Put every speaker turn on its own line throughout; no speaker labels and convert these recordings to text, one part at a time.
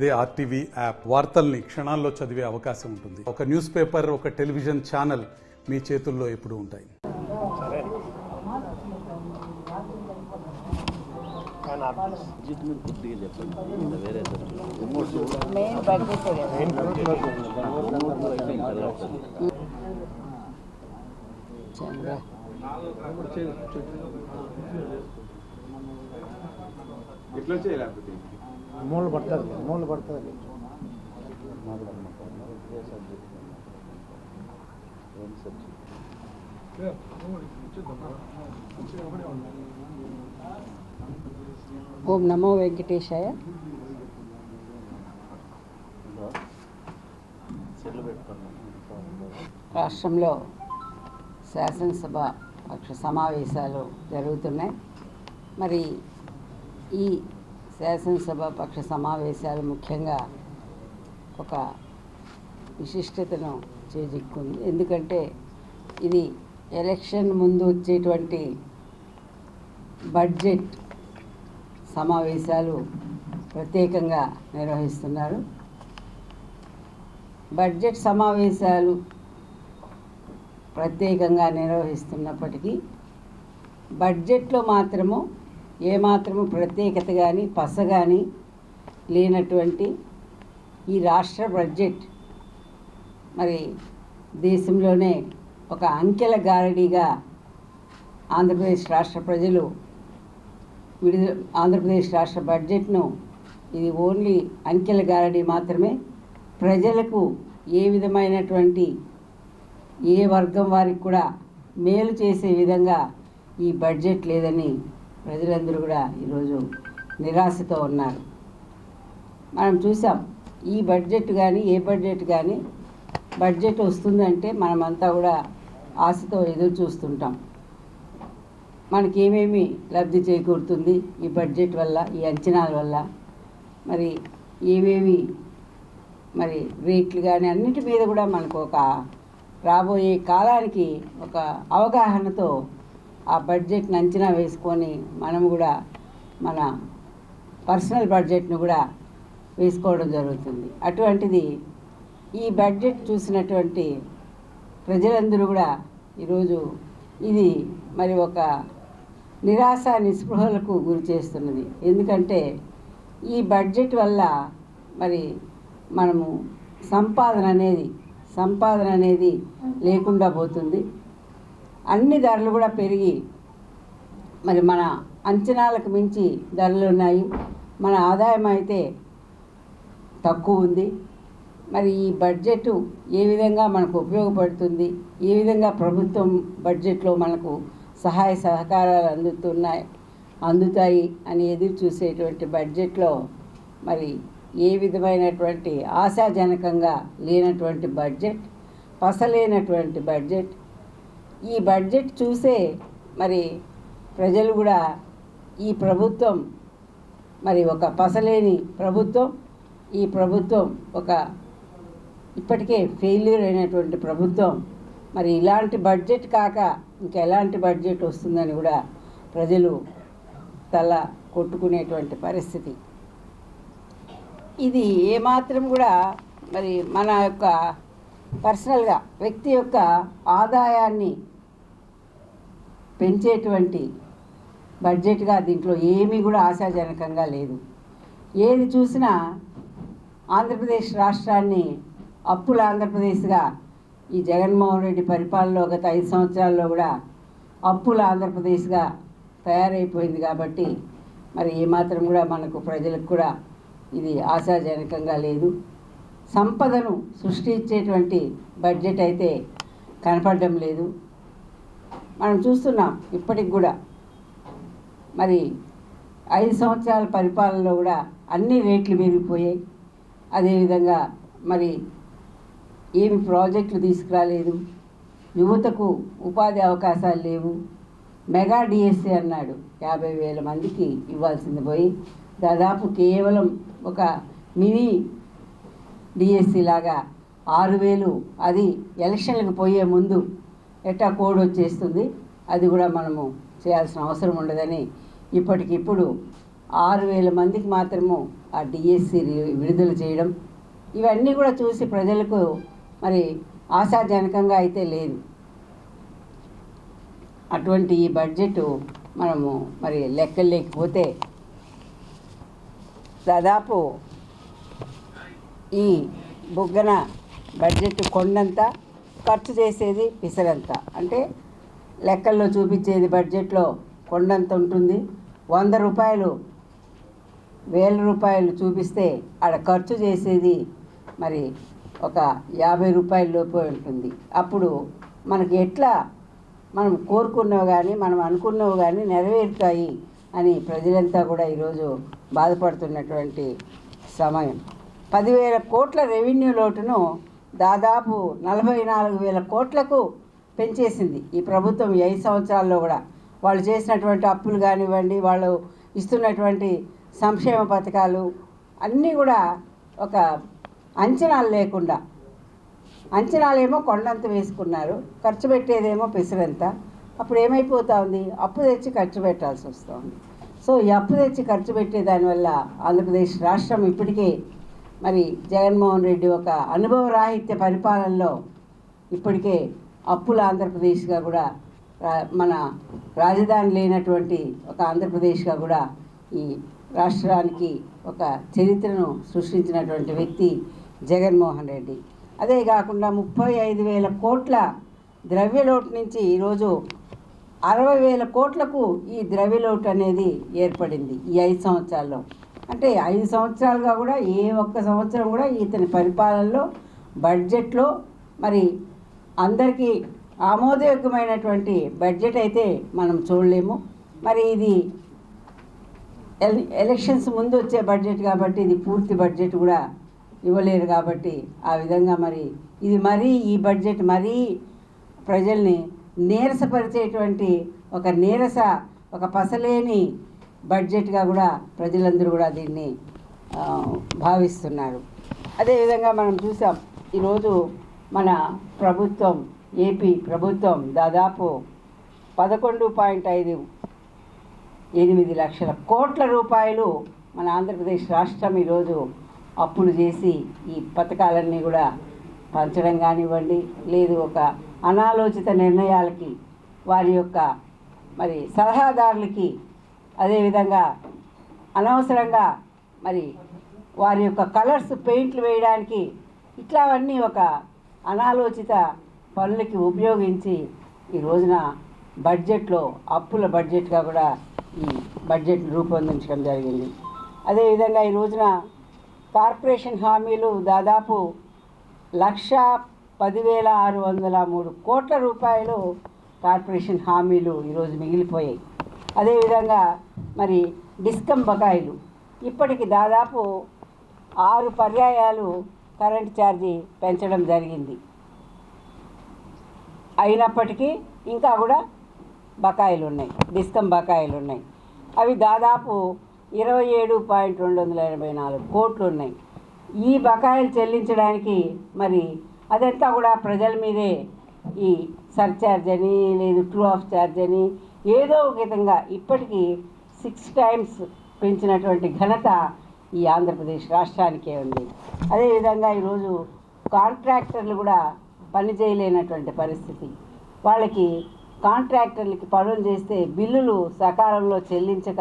అదే RTV app వార్తల్ని క్షణాల్లో చదివే అవకాశం ఉంటుంది. ఒక న్యూస్ పేపర్, ఒక టెలివిజన్ ఛానల్ మీ చేతుల్లో ఎప్పుడూ ఉంటాయి.
మూలు పడుతుంది
ఓం నమో వెంకటేశాయ. రాష్ట్రంలో శాసనసభ పక్ష సమావేశాలు జరుగుతున్నాయి. మరి ఈ శాసనసభ పక్ష సమావేశాలు ముఖ్యంగా ఒక విశిష్టతను చేజిక్కుంది. ఎందుకంటే ఇది ఎలక్షన్ ముందు వచ్చేటువంటి బడ్జెట్ సమావేశాలు ప్రత్యేకంగా నిర్వహిస్తున్నారు. బడ్జెట్ సమావేశాలు ప్రత్యేకంగా నిర్వహిస్తున్నప్పటికీ బడ్జెట్లో మాత్రము ఏమాత్రము ప్రత్యేకత కానీ పస కానీ లేనటువంటి ఈ రాష్ట్ర బడ్జెట్ మరి దేశంలోనే ఒక అంకెల గారడీగా ఆంధ్రప్రదేశ్ రాష్ట్ర ప్రజలు ఆంధ్రప్రదేశ్ రాష్ట్ర బడ్జెట్ను ఇది ఓన్లీ అంకెల గారడీ మాత్రమే. ప్రజలకు ఏ విధమైనటువంటి ఏ వర్గం వారికి కూడా మేలు చేసే విధంగా ఈ బడ్జెట్ లేదని ప్రజలందరూ కూడా ఈరోజు నిరాశతో ఉన్నారు. మనం చూసాం ఈ బడ్జెట్ కానీ ఏ బడ్జెట్ కానీ బడ్జెట్ వస్తుందంటే మనమంతా కూడా ఆశతో ఎదురు చూస్తుంటాం. మనకి ఏమేమి లబ్ధి చేకూరుతుంది ఈ బడ్జెట్ వల్ల, ఈ అంచనాల వల్ల, మరి ఏమేమి మరి రేట్లు కానీ అన్నిటి మీద కూడా మనకు ఒక రాబోయే కాలానికి ఒక అవగాహనతో ఆ బడ్జెట్ని అంచనా వేసుకొని మనం కూడా మన పర్సనల్ బడ్జెట్ను కూడా వేసుకోవడం జరుగుతుంది. అటువంటిది ఈ బడ్జెట్ చూసినటువంటి ప్రజలందరూ కూడా ఈరోజు ఇది మరి ఒక నిరాశ నిస్పృహలకు గురి చేస్తున్నది. ఎందుకంటే ఈ బడ్జెట్ వల్ల మరి మనము సంపాదన అనేది లేకుండా పోతుంది. అన్ని ధరలు కూడా పెరిగి మరి మన అంచనాలకు మించి ధరలు ఉన్నాయి. మన ఆదాయం అయితే తక్కువ ఉంది. మరి ఈ బడ్జెట్ ఏ విధంగా మనకు ఉపయోగపడుతుంది, ఏ విధంగా ప్రభుత్వం బడ్జెట్లో మనకు సహాయ సహకారాలు అందుతాయి అని ఎదురు చూసేటువంటి బడ్జెట్లో మరి ఏ విధమైనటువంటి ఆశాజనకంగా లేనటువంటి బడ్జెట్, పసలేనటువంటి బడ్జెట్. ఈ బడ్జెట్ చూసే మరి ప్రజలు కూడా ఈ ప్రభుత్వం మరి ఒక పసలేని ప్రభుత్వం, ఈ ప్రభుత్వం ఒక ఇప్పటికే ఫెయిల్యూర్ అయినటువంటి ప్రభుత్వం, మరి ఇలాంటి బడ్జెట్ కాక ఇంకా ఎలాంటి బడ్జెట్ వస్తుందని కూడా ప్రజలు తల కొట్టుకునేటువంటి పరిస్థితి. ఇది ఏమాత్రం కూడా మరి మన యొక్క పర్సనల్గా వ్యక్తి యొక్క ఆదాయాన్ని పెంచేటువంటి బడ్జెట్గా దీంట్లో ఏమీ కూడా ఆశాజనకంగా లేదు. ఏది చూసినా ఆంధ్రప్రదేశ్ రాష్ట్రాన్ని అప్పుల ఆంధ్రప్రదేశ్గా ఈ జగన్మోహన్ రెడ్డి పరిపాలనలో గత 5 సంవత్సరాల్లో కూడా అప్పుల ఆంధ్రప్రదేశ్గా తయారైపోయింది. కాబట్టి మరి ఏమాత్రం కూడా మనకు ప్రజలకు కూడా ఇది ఆశాజనకంగా లేదు. సంపదను సృష్టించేటువంటి బడ్జెట్ అయితే కనపడడం లేదు. మనం చూస్తున్నాం ఇప్పటికి కూడా మరి 5 సంవత్సరాల పరిపాలనలో కూడా అన్ని రేట్లు పెరిగిపోయాయి. అదేవిధంగా మరి ఏమి ప్రాజెక్టులు తీసుకురాలేదు, యువతకు ఉపాధి అవకాశాలు లేవు. మెగా డిఎస్సి అన్నాడు, 50,000 మందికి ఇవ్వాల్సింది పోయి దాదాపు కేవలం ఒక మినీ డిఎస్సి లాగా 6,000, అది ఎలక్షన్లకు పోయే ముందు ఎట్టా కోడ్ వచ్చేస్తుంది. అది కూడా మనము చేయాల్సిన అవసరం ఉండదని ఇప్పటికిప్పుడు 6,000 మందికి మాత్రము ఆ డిఎస్సి విడుదల చేయడం, ఇవన్నీ కూడా చూసి ప్రజలకు మరి ఆశాజనకంగా అయితే లేదు. అటువంటి ఈ బడ్జెట్ మనము మరి లెక్కలు లేకపోతే దాదాపు ఈ బుగ్గన బడ్జెట్ కొండంత, ఖర్చు చేసేది పిసరంత. అంటే లెక్కల్లో చూపించేది బడ్జెట్లో కొండంత ఉంటుంది, 100 రూపాయలు 1000 రూపాయలు చూపిస్తే ఆడ ఖర్చు చేసేది మరి ఒక 50 రూపాయల లోపు ఉంటుంది. అప్పుడు మనకి ఎట్లా మనం కోరుకున్నవి కానీ మనం అనుకున్నవి కానీ నెరవేరుతాయి అని ప్రజలంతా కూడా ఈరోజు బాధపడుతున్నటువంటి సమయం. 10,000 కోట్ల రెవెన్యూ లోటును దాదాపు 44,000 కోట్లకు పెంచేసింది ఈ ప్రభుత్వం ఈ 5 సంవత్సరాల్లో కూడా. వాళ్ళు చేసినటువంటి అప్పులు కానివ్వండి, వాళ్ళు ఇస్తున్నటువంటి సంక్షేమ పథకాలు అన్నీ కూడా ఒక అంచనాలు లేకుండా, అంచనాలేమో కొండంత వేసుకున్నారు, ఖర్చు పెట్టేదేమో పిసరంత. అప్పుడు ఏమైపోతా ఉంది, అప్పు తెచ్చి ఖర్చు పెట్టాల్సి వస్తుంది. సో ఈ అప్పు తెచ్చి ఖర్చు పెట్టే దానివల్ల ఆంధ్రప్రదేశ్ రాష్ట్రం ఇప్పటికే మరి జగన్మోహన్ రెడ్డి ఒక అనుభవరాహిత్య పరిపాలనలో ఇప్పటికే అప్పుల ఆంధ్రప్రదేశ్గా కూడా, మన రాజధాని లేనటువంటి ఒక ఆంధ్రప్రదేశ్గా కూడా ఈ రాష్ట్రానికి ఒక చరిత్రను సృష్టించినటువంటి వ్యక్తి జగన్మోహన్ రెడ్డి. అదే కాకుండా 35,000 కోట్ల ద్రవ్యలోటు నుంచి ఈరోజు 60,000 కోట్లకు ఈ ద్రవ్యలోటు అనేది ఏర్పడింది ఈ 5 సంవత్సరాల్లో. అంటే 5 సంవత్సరాలుగా కూడా ఏ ఒక్క సంవత్సరం కూడా ఇతని పరిపాలనలో బడ్జెట్లో మరి అందరికీ ఆమోదయోగ్యమైనటువంటి బడ్జెట్ అయితే మనం చూడలేము. మరి ఇది ఎలక్షన్స్ ముందు వచ్చే బడ్జెట్ కాబట్టి ఇది పూర్తి బడ్జెట్ కూడా ఇవ్వలేరు కాబట్టి ఆ విధంగా మరి ఇది మరీ ఈ బడ్జెట్ మరీ ప్రజల్ని నీరసపరిచేటువంటి ఒక పసలేని బడ్జెట్గా కూడా ప్రజలందరూ కూడా దీన్ని భావిస్తున్నారు. అదేవిధంగా మనం చూసాం ఈరోజు మన ప్రభుత్వం, ఏపీ ప్రభుత్వం దాదాపు 11.58 లక్షల కోట్ల రూపాయలు మన ఆంధ్రప్రదేశ్ రాష్ట్రం ఈరోజు అప్పులు చేసి ఈ పథకాలన్నీ కూడా పంచడం కానివ్వండి, లేదు ఒక అనాలోచిత నిర్ణయాలకి వారి యొక్క మరి సలహాదారులకి, అదేవిధంగా అనవసరంగా మరి వారి యొక్క కలర్స్ పెయింట్లు వేయడానికి ఇట్లావన్నీ ఒక అనాలోచిత పనులకి ఉపయోగించి ఈ రోజున బడ్జెట్లో అప్పుల బడ్జెట్గా కూడా ఈ బడ్జెట్ రూపొందించడం జరిగింది. అదేవిధంగా ఈ రోజున కార్పొరేషన్ హామీలు దాదాపు 1,10,603 కోట్ల రూపాయలు కార్పొరేషన్ హామీలు ఈరోజు మిగిలిపోయాయి. అదేవిధంగా మరి డిస్కమ్ బకాయిలు ఇప్పటికి దాదాపు 6 పర్యాయాలు కరెంట్ ఛార్జీ పెంచడం జరిగింది. అయినప్పటికీ ఇంకా కూడా బకాయిలు ఉన్నాయి, డిస్కమ్ బకాయిలు ఉన్నాయి. అవి దాదాపు 27.284 కోట్లు ఉన్నాయి. ఈ బకాయిలు చెల్లించడానికి మరి అదంతా కూడా ప్రజల మీదే ఈ సర్ఛార్జ్ అని, లేదు ట్రూ ఆఫ్ ఛార్జ్ అని ఏదో ఒక విధంగా ఇప్పటికీ 6 టైమ్స్ పెంచినటువంటి ఘనత ఈ ఆంధ్రప్రదేశ్ రాష్ట్రానికే ఉంది. అదేవిధంగా ఈరోజు కాంట్రాక్టర్లు కూడా పని చేయలేనటువంటి పరిస్థితి. వాళ్ళకి కాంట్రాక్టర్లకి పనులు చేస్తే బిల్లులు సకాలంలో చెల్లించక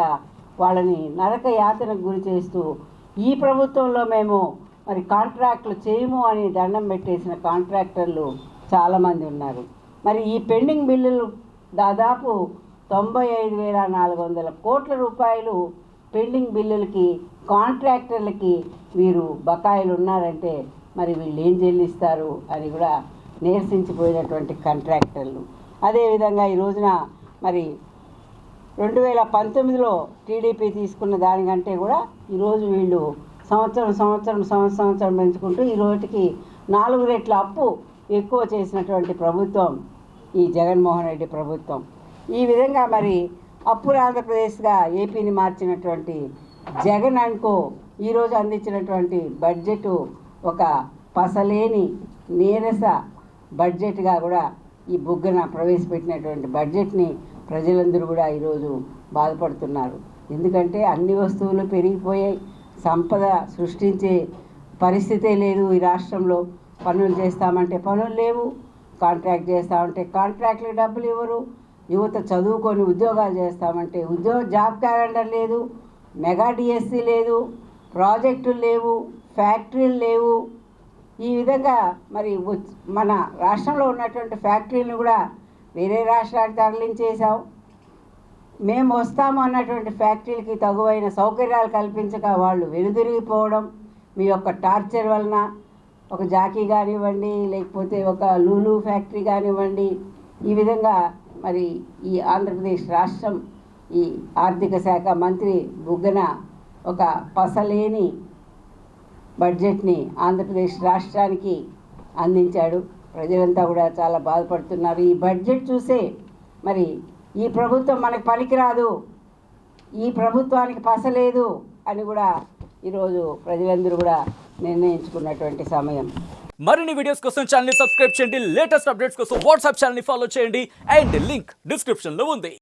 వాళ్ళని నరక యాతనకు గురి చేస్తూ ఈ ప్రభుత్వంలో మేము మరి కాంట్రాక్టులు చేయము అని దండం పెట్టేసిన కాంట్రాక్టర్లు చాలామంది ఉన్నారు. మరి ఈ పెండింగ్ బిల్లులు దాదాపు 95,400 కోట్ల రూపాయలు పెండింగ్ బిల్లులకి కాంట్రాక్టర్లకి వీరు బకాయిలు ఉన్నారంటే మరి వీళ్ళు ఏం చెల్లిస్తారు అని కూడా నీరసించిపోయినటువంటి కాంట్రాక్టర్లు. అదేవిధంగా ఈ రోజున మరి 2019లో టీడీపీ తీసుకున్న దానికంటే కూడా ఈరోజు వీళ్ళు సంవత్సరం పెంచుకుంటూ ఈ రోజుకి 4 రెట్ల అప్పు ఎక్కువ చేసినటువంటి ప్రభుత్వం ఈ జగన్మోహన్ రెడ్డి ప్రభుత్వం. ఈ విధంగా మరి అప్పుల ఆంధ్రప్రదేశ్గా ఏపీని మార్చినటువంటి జగన్ అనుకో ఈరోజు అందించినటువంటి బడ్జెట్ ఒక పసలేని నీరస బడ్జెట్గా కూడా ఈ బుగ్గన ప్రవేశపెట్టినటువంటి బడ్జెట్ని ప్రజలందరూ కూడా ఈరోజు బాధపడుతున్నారు. ఎందుకంటే అన్ని వస్తువులు పెరిగిపోయాయి, సంపద సృష్టించే పరిస్థితే లేదు ఈ రాష్ట్రంలో. పనులు చేస్తామంటే పనులు లేవు, కాంట్రాక్ట్ చేస్తామంటే కాంట్రాక్ట్లకు డబ్బులు ఇవ్వరు, యువత చదువుకొని ఉద్యోగాలు చేస్తామంటే జాబ్ క్యాలెండర్ లేదు, మెగా డిఎస్సి లేదు, ప్రాజెక్టులు లేవు, ఫ్యాక్టరీలు లేవు. ఈ విధంగా మరి మన రాష్ట్రంలో ఉన్నటువంటి ఫ్యాక్టరీలను కూడా వేరే రాష్ట్రాలకు తరలించేసాం. మేము వస్తాము అన్నటువంటి ఫ్యాక్టరీలకి తగువైన సౌకర్యాలు కల్పించక వాళ్ళు వెనుదిరిగిపోవడం, మీ యొక్క టార్చర్ వలన ఒక జాకీ కానివ్వండి, లేకపోతే ఒక లూలు ఫ్యాక్టరీ కానివ్వండి, ఈ విధంగా మరి ఈ ఆంధ్రప్రదేశ్ రాష్ట్రం ఈ ఆర్థిక శాఖ మంత్రి బుగ్గన ఒక పసలేని బడ్జెట్ని ఆంధ్రప్రదేశ్ రాష్ట్రానికి అందించాడు. ప్రజలంతా కూడా చాలా బాధపడుతున్నారు. ఈ బడ్జెట్ చూసే మరి ఈ ప్రభుత్వం మనకు పనికిరాదు, ఈ ప్రభుత్వానికి పసలేదు అని కూడా ఈరోజు ప్రజలందరూ కూడా నిర్ణయించుకున్నటువంటి సమయం.
మరిన్ని వీడియోస్ కోసం ఛానల్ ని సబ్స్క్రైబ్ చేయండి, లేటెస్ట్ అప్డేట్స్ కోసం వాట్సాప్ ఛానల్ ని ఫాలో చేయండి అండ్ లింక్ డిస్క్రిప్షన్ లో ఉంది.